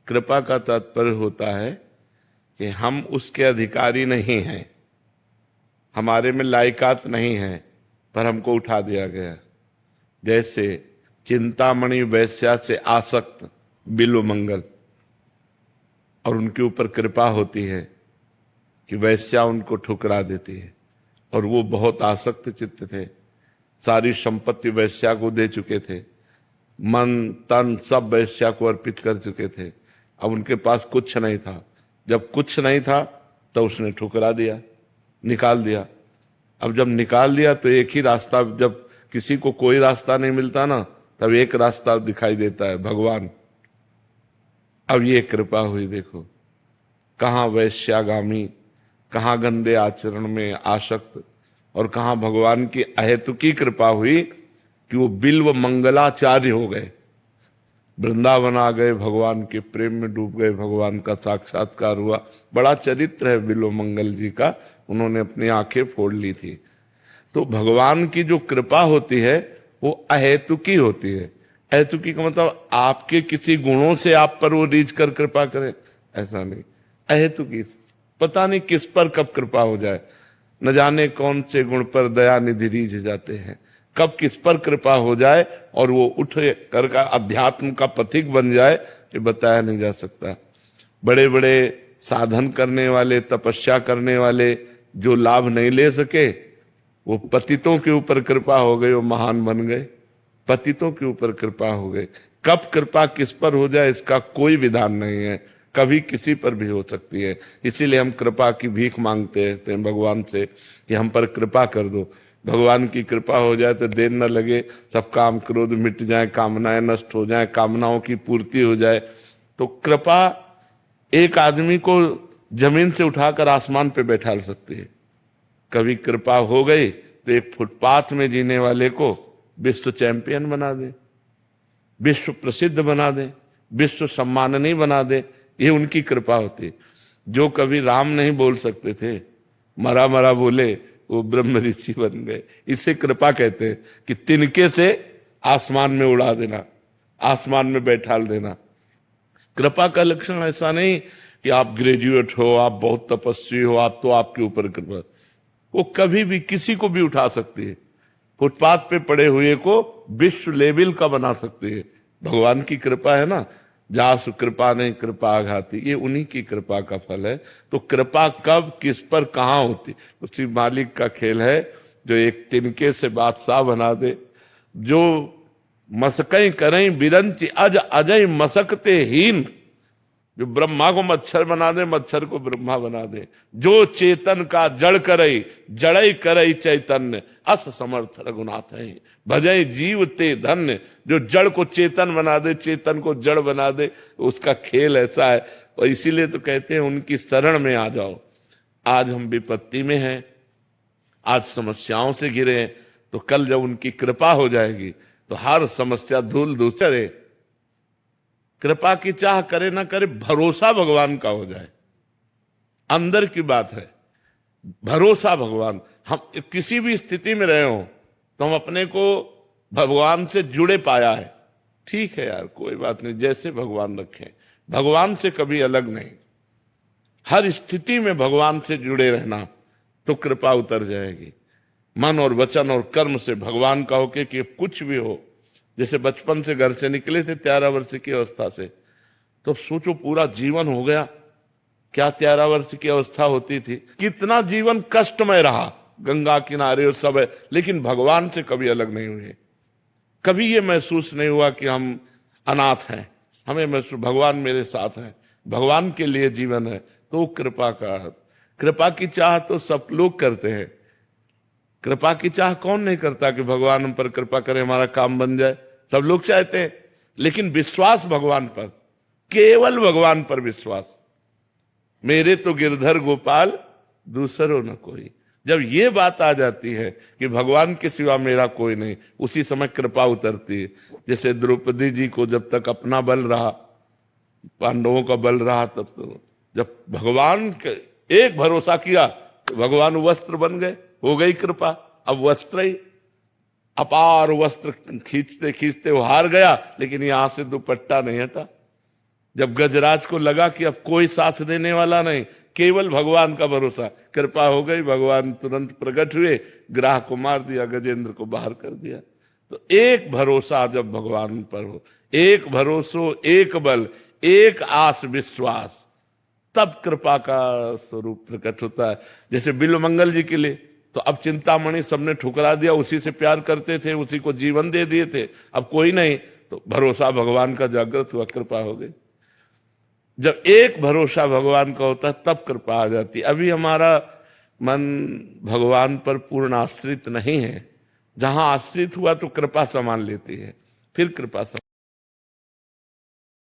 कृपा का तात्पर्य होता है कि हम उसके अधिकारी नहीं हैं, हमारे में लायकात नहीं है, पर हमको उठा दिया गया। जैसे चिंतामणि वैश्या से आसक्त बिल्वमंगल, और उनके ऊपर कृपा होती है कि वैश्या उनको ठुकरा देती है, और वो बहुत आसक्त चित्त थे, सारी संपत्ति वैश्या को दे चुके थे, मन तन सब वैश्या को अर्पित कर चुके थे। अब उनके पास कुछ नहीं था। जब कुछ नहीं था तो उसने ठुकरा दिया, निकाल दिया। अब जब निकाल दिया तो एक ही रास्ता, जब किसी को कोई रास्ता नहीं मिलता ना, तब एक रास्ता दिखाई देता है, भगवान। अब ये कृपा हुई, देखो कहाँ वैश्यागामी, कहाँ गंदे आचरण में आसक्त, और कहाँ भगवान की अहेतुकी कृपा हुई कि वो बिल्व मंगलाचार्य हो गए, वृंदावन आ गए, भगवान के प्रेम में डूब गए, भगवान का साक्षात्कार हुआ। बड़ा चरित्र है बिल्व मंगल जी का, उन्होंने अपनी आंखें फोड़ ली थी। तो भगवान की जो कृपा होती है वो अहेतुकी होती है। अहेतुकी का मतलब आपके किसी गुणों से आप पर वो रीझ कर कृपा करे, ऐसा नहीं। अहेतुकी, पता नहीं किस पर कब कृपा हो जाए, न जाने कौन से गुण पर दया निधि रीझ जाते हैं, कब किस पर कृपा हो जाए और वो उठ कर का अध्यात्म का पथिक बन जाए, ये बताया नहीं जा सकता। बड़े बड़े साधन करने वाले, तपस्या करने वाले जो लाभ नहीं ले सके, वो पतितों के ऊपर कृपा हो गई, वो महान बन गए। पतितों के ऊपर कृपा हो गई। कब कृपा किस पर हो जाए इसका कोई विधान नहीं है, कभी किसी पर भी हो सकती है। इसीलिए हम कृपा की भीख मांगते हैं भगवान से कि हम पर कृपा कर दो। भगवान की कृपा हो जाए तो देर न लगे, सब काम क्रोध मिट जाए, कामनाएं नष्ट हो जाए, कामनाओं की पूर्ति हो जाए। तो कृपा एक आदमी को जमीन से उठाकर आसमान पे बैठा सकती है। कभी कृपा हो गई तो एक फुटपाथ में जीने वाले को विश्व चैंपियन बना दे, विश्व प्रसिद्ध बना दे, विश्व सम्माननीय बना दे। ये उनकी कृपा होती। जो कभी राम नहीं बोल सकते थे, मरा मरा बोले, वो ब्रह्म ऋषि बन गए। इसे कृपा कहते हैं कि तिनके से आसमान में उड़ा देना, आसमान में बैठाल देना। कृपा का लक्षण ऐसा नहीं कि आप ग्रेजुएट हो, आप बहुत तपस्वी हो, आप तो आपके ऊपर कृपा। वो कभी भी किसी को भी उठा सकती है, फुटपाथ पे पड़े हुए को विश्व लेवल का बना सकती है। भगवान की कृपा है ना, जासु कृपा नहीं कृपा आघाती, ये उन्हीं की कृपा का फल है। तो कृपा कब किस पर कहाँ होती, उसी मालिक का खेल है, जो एक तिनके से बादशाह बना दे, जो मसकई करई बिरंच अज अजय मसकते हीन, जो ब्रह्मा को मच्छर बना दे, मच्छर को ब्रह्मा बना दे, जो चेतन का जड़ करई जड़ई करई चैतन्य, अस समर्थ रघुनाथ है भजय जीव ते धन्य। जो जड़ को चेतन बना दे, चेतन को जड़ बना दे, उसका खेल ऐसा है। और इसीलिए तो कहते हैं उनकी शरण में आ जाओ। आज हम विपत्ति में हैं, आज समस्याओं से घिरे हैं, तो कल जब उनकी कृपा हो जाएगी तो हर समस्या धूल दूसरे। कृपा की चाह करे ना करे, भरोसा भगवान का हो जाए, अंदर की बात है, भरोसा भगवान। हम किसी भी स्थिति में रहे हो तो हम अपने को भगवान से जुड़े पाया है, ठीक है यार, कोई बात नहीं, जैसे भगवान रखें, भगवान से कभी अलग नहीं। हर स्थिति में भगवान से जुड़े रहना तो कृपा उतर जाएगी। मन और वचन और कर्म से भगवान का होके कि कुछ भी हो। जैसे बचपन से घर से निकले थे 13 वर्ष की अवस्था से, तो सोचो पूरा जीवन हो गया, क्या 13 वर्ष की अवस्था होती थी, कितना जीवन कष्टमय रहा, गंगा किनारे और सब है, लेकिन भगवान से कभी अलग नहीं हुए। कभी ये महसूस नहीं हुआ कि हम अनाथ हैं, हमें महसूस भगवान मेरे साथ है, भगवान के लिए जीवन है। तो कृपा की चाह तो सब लोग करते हैं। कृपा की चाह कौन नहीं करता कि भगवान हम पर कृपा करे, हमारा काम बन जाए, सब लोग चाहते हैं। लेकिन विश्वास भगवान पर, केवल भगवान पर विश्वास। मेरे तो गिरधर गोपाल दूसरो न कोई, जब ये बात आ जाती है कि भगवान के सिवा मेरा कोई नहीं, उसी समय कृपा उतरती है। जैसे द्रौपदी जी को जब तक अपना बल रहा, पांडवों का बल रहा, तब तो जब भगवान के एक भरोसा किया तो भगवान वस्त्र बन गए, हो गई कृपा। अब वस्त्र ही अपार वस्त्र खींचते खींचते वो हार गया, लेकिन यहां से दुपट्टा नहीं हटा। जब गजराज को लगा कि अब कोई साथ देने वाला नहीं, केवल भगवान का भरोसा, कृपा हो गई, भगवान तुरंत प्रकट हुए, ग्राह को मार दिया, गजेंद्र को बाहर कर दिया। तो एक भरोसा जब भगवान पर हो, एक भरोसो, एक बल, एक आस विश्वास, तब कृपा का स्वरूप प्रकट होता है। जैसे बिल्वमंगल जी के लिए तो अब चिंतामणि सबने ठुकरा दिया, उसी से प्यार करते थे, उसी को जीवन दे दिए थे, अब कोई नहीं, तो भरोसा भगवान का जागृत हुआ, कृपा हो गई। जब एक भरोसा भगवान का होता है तब कृपा आ जाती। अभी हमारा मन भगवान पर पूर्ण आश्रित नहीं है, जहां आश्रित हुआ तो कृपा संभाल लेती है, फिर कृपा